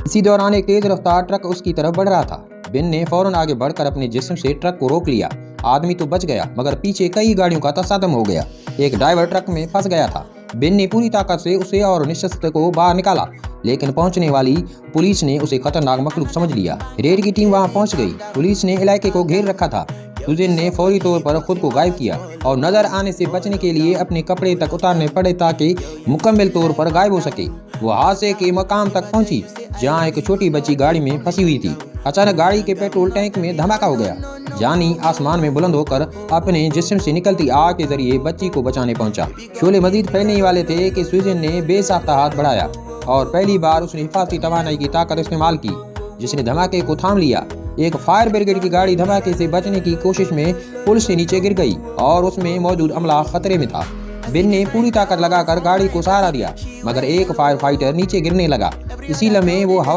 इसी दौरान एक तेज रफ्तार ट्रक उसकी तरफ बढ़ रहा था। बिन ने फौरन आगे बढ़कर अपने जिस्म से ट्रक को रोक लिया। आदमी तो बच गया, मगर पीछे कई गाड़ियों का तसादम हो गया। एक ड्राइवर ट्रक में फंस गया था। बिन ने पूरी ताकत से उसे और निशस्त्र को बाहर निकाला, लेकिन पहुंचने वाली पुलिस ने उसे खतरनाक मखलूक समझ लिया। रेड की टीम वहां पहुंच गई। पुलिस ने इलाके को घेर रखा था। सुजैन ने फौरी तौर पर खुद को गायब किया और नजर आने से बचने के लिए अपने कपड़े तक उतारने पड़े ताकि मुकम्मल तौर पर गायब हो सके। वो हादसे के मकाम तक पहुंची, जहां एक छोटी बच्ची गाड़ी में फंसी हुई थी। अचानक गाड़ी के पेट्रोल टैंक में धमाका हो गया। जानी आसमान में बुलंद होकर अपने जिस्म से निकलती आग के जरिए बच्ची को बचाने पहुंचा। शोले मजीद फैलने ही वाले थे कि सुजैन ने बेसाख्ता हाथ बढ़ाया और पहली बार उसने हिफाजती तवानाई की ताकत इस्तेमाल की, जिसने धमाके को थाम लिया। एक फायर ब्रिगेड की गाड़ी धमाके से बचने की कोशिश में पुल से नीचे गिर गई और उसमें मौजूद अमला खतरे में था। बिन ने पूरी ताकत लगाकर गाड़ी को सहारा दिया, मगर एक फायर फाइटर नीचे गिरने लगा। इसी लम्हे वो